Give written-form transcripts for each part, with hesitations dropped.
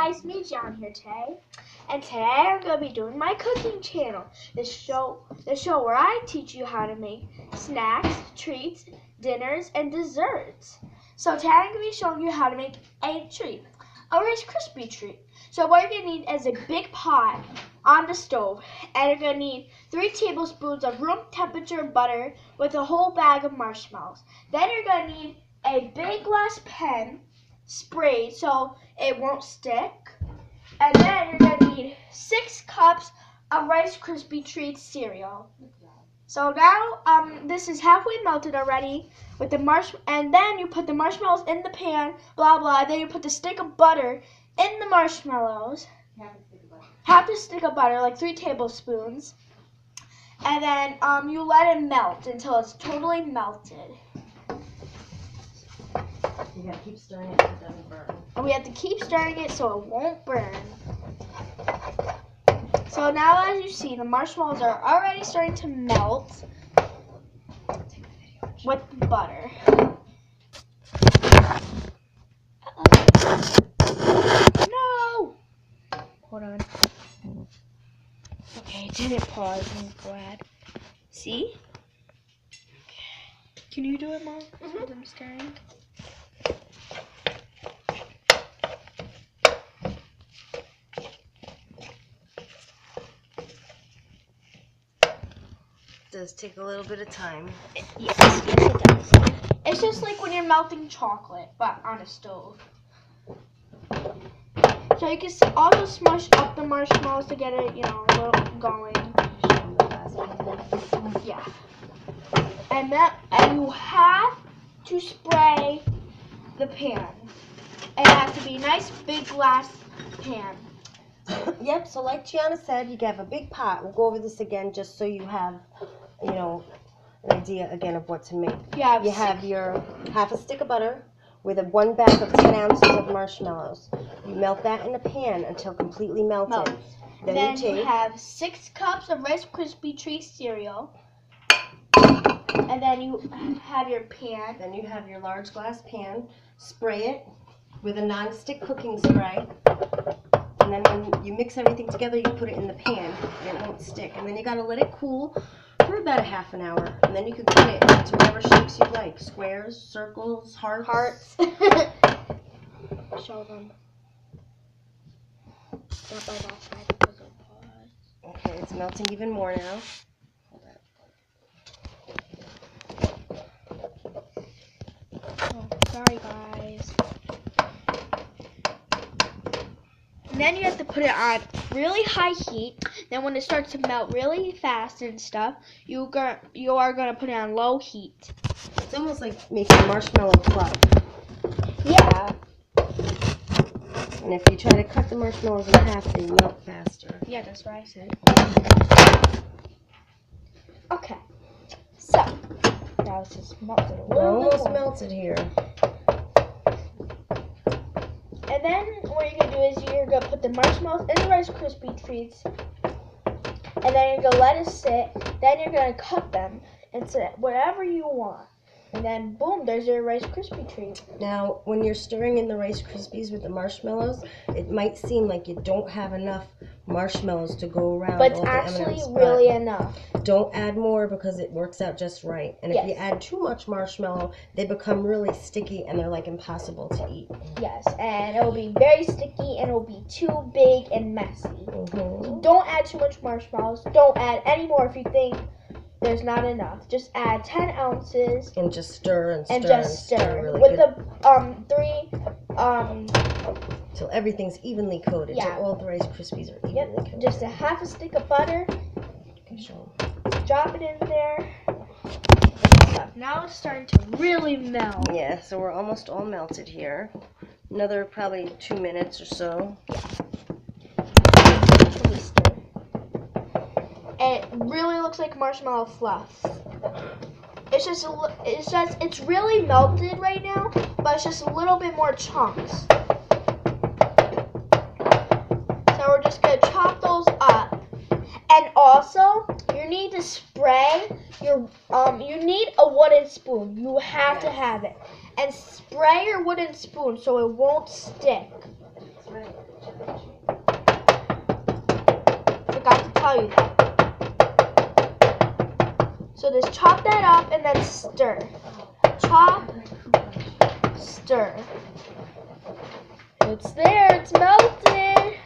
guys, me John here today, and today I'm going to be doing my cooking channel, the show where I teach you how to make snacks, treats, dinners, and desserts. So today I'm going to be showing you how to make a treat, a Rice Krispie treat. So what you're going to need is a big pot on the stove, and you're going to need 3 tablespoons of room temperature butter with a whole bag of marshmallows. Then you're going to need a big glass pen sprayed so it won't stick. And then you're going to need 6 cups of Rice Krispie Treats cereal. So now this is halfway melted already with the and then you put the marshmallows in the pan, blah blah. Then you put the stick of butter in the marshmallows. Half a stick of butter, like 3 tablespoons. And then you let it melt until it's totally melted. You gotta keep stirring it so it doesn't burn. And we have to keep stirring it so it won't burn. So now, as you see, the marshmallows are already starting to melt with the butter. No! Hold on. Okay, didn't pause. I'm glad. See? Can you do it, Mom? Since I'm stirring. It does take a little bit of time. Yes, it does. It's just like when you're melting chocolate, but on a stove. So you can also smush up the marshmallows to get it, a little going. Yeah. And you have to spray the pan. It has to be a nice big glass pan. Yep, so like Gianna said, you have a big pot. We'll go over this again just so you have, an idea again of what to make. Yeah, you have your half a stick of butter with 1 bag of 10 ounces of marshmallows. You melt that in a pan until completely melted. Then you have 6 cups of Rice Krispie Treat cereal. And then you have your pan. Then you have your large glass pan. Spray it with a non-stick cooking spray. And then when you mix everything together, you put it in the pan and it won't stick. And then you gotta let it cool for about a half an hour. And then you can cut it into whatever shapes you like. Squares, circles, hearts. Show them. Not by that side because of pause. Okay, it's melting even more now. Oh, sorry guys. And then you have to put it on really high heat. Then when it starts to melt really fast and stuff, you are gonna put it on low heat. It's almost like making marshmallow fluff. Yeah. And if you try to cut the marshmallows in half, they melt faster. Yeah, that's what I said. Okay. So now it's just melted a little We're almost bit more. melted here. And then what you're going to do is you're going to put the marshmallows in the Rice Krispie Treats. And then you're going to let it sit. Then you're going to cut them into whatever you want. And then, boom, there's your Rice Krispie Treat. Now, when you're stirring in the Rice Krispies with the marshmallows, it might seem like you don't have enough marshmallows to go around. But it's actually really enough. Don't add more because it works out just right. And if Yes. you add too much marshmallow, they become really sticky and they're like impossible to eat. Yes, and it will be very sticky and it will be too big and messy. So don't add too much marshmallows. Don't add any more if you think there's not enough. Just add 10 ounces. And just stir and stir And just stir. really With good. the Till everything's evenly coated. Yeah. Till all the Rice Krispies are evenly coated. just a half a stick of butter. Okay, show 'em. Drop it in there. Now it's starting to really melt. Yeah, so we're almost all melted here. Another probably 2 minutes or so. And it really looks like marshmallow fluff. It's really melted right now, but it's just a little bit more chunks. So we're just gonna chop those up. And also, you need to spray your you need a wooden spoon. You have to have it. And spray your wooden spoon so it won't stick. That's right. tell you that. So just chop that up and then stir. Chop, stir. It's there, it's melted.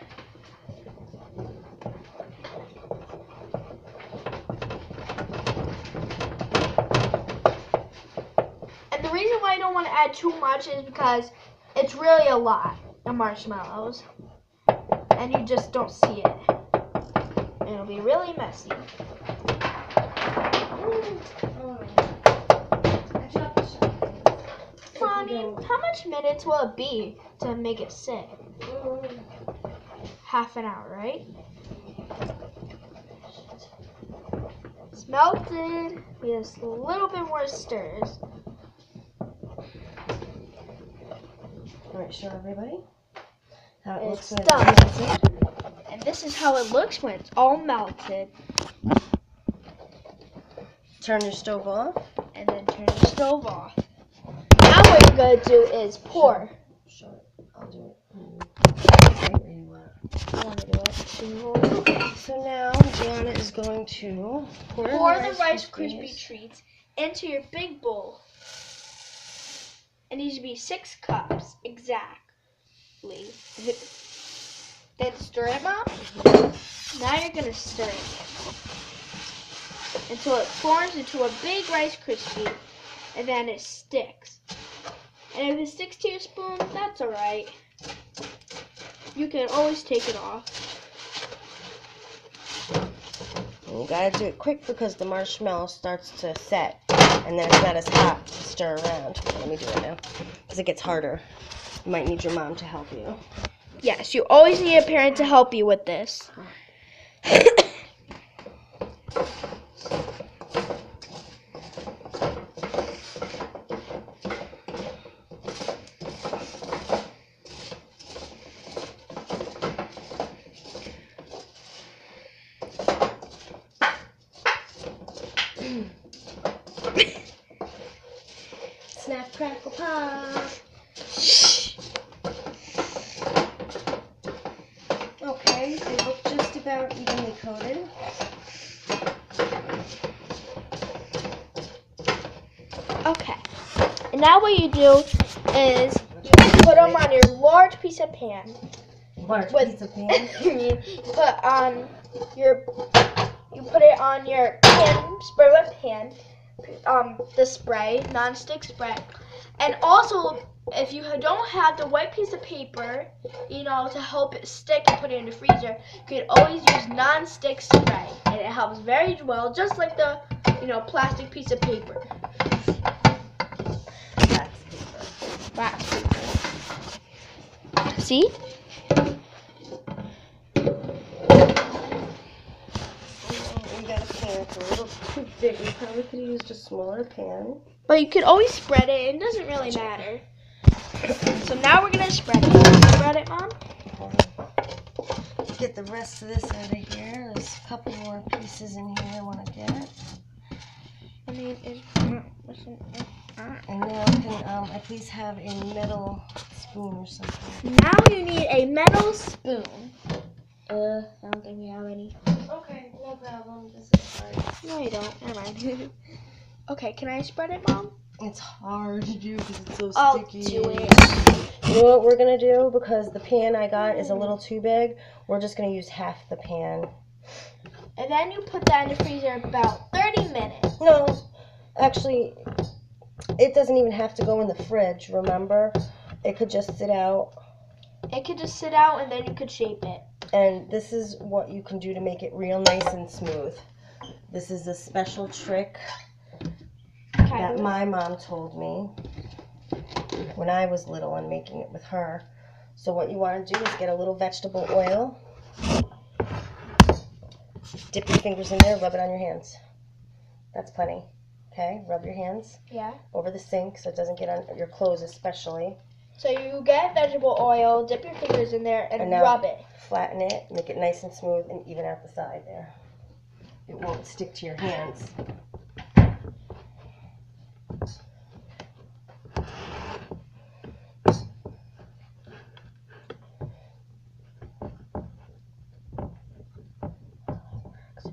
And the reason why I don't want to add too much is because it's really a lot of marshmallows. And you just don't see it. And it'll be really messy. Mommy, how much minutes will it be to make it sit? Half an hour, right? It's melted. We have a little bit more stirs. Alright, show everybody how it It's looks when done. it's melted. And this is how it looks when it's all melted. Turn your stove off. And then turn the stove off. Now what you're going to do is pour. Show it. I'll do it. Right where you want. I want to do it. Okay, so now Gianna is going to pour The Rice Krispie treats into your big bowl. It needs to be 6 cups exactly. Then stir it, Mom. Now you're going to stir it until it forms into a big Rice Krispie, and then it sticks. And if it sticks to your spoon, that's alright. You can always take it off. You gotta do it quick because the marshmallow starts to set, and then it's not as hot to stir around. Let me do it now, because it gets harder. You might need your mom to help you. Yes, you always need a parent to help you with this. Snap, crackle, pop. Okay, they look just about evenly coated. Okay. And now what you do is you put them on your large piece of pan. Large With- piece of pan. You put it on your pan, spray wet pan, the spray, non-stick spray. And also, if you don't have the white piece of paper, to help it stick and put it in the freezer, you can always use non-stick spray. And it helps very well, just like the, plastic piece of paper. Wax paper. See? We got a pan. It's a little too big. We probably could have used a smaller pan. But you could always spread it. It doesn't really matter. So now we're going to spread it. Can you spread it, Mom? Get the rest of this out of here. There's a couple more pieces in here I want to get. I mean, And now can I please have a metal spoon or something? now you need a metal spoon. I don't think we have any. Okay, no problem. This is hard. No, you don't. Never mind. Okay, can I spread it, Mom? It's hard to do because it's so I'll sticky. do it. You know what we're going to do? Because the pan I got is a little too big, we're just going to use half the pan. And then you put that in the freezer about 30 minutes. No, actually, it doesn't even have to go in the fridge, remember? It could just sit out. It could just sit out and then you could shape it. And this is what you can do to make it real nice and smooth. This is a special trick that my mom told me when I was little and making it with her. So what you want to do is get a little vegetable oil, dip your fingers in there, rub it on your hands. That's plenty. Okay, rub your hands over the sink so it doesn't get on your clothes especially. So you get vegetable oil, dip your fingers in there, and now rub it. Flatten it, make it nice and smooth, and even out the side there. It won't stick to your hands.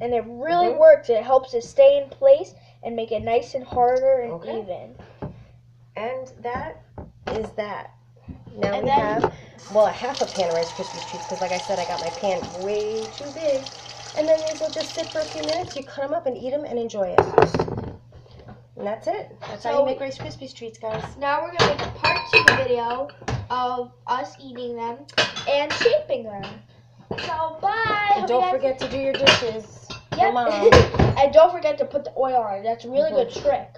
and it really works. It helps it stay in place and make it nice and harder and Okay. even. And that is that. Now And we then- have, well, a half a pan of Rice Krispies treats because, like I said, I got my pan way too big. And then these will just sit for a few minutes. You cut them up and eat them and enjoy it. And that's it. That's how you make Rice Krispies treats, guys. Now we're going to make a part 2 video of us eating them and shaping them. So, bye! And don't forget to do your dishes. Yep. Mom. And don't forget to put the oil on. That's a really good trick.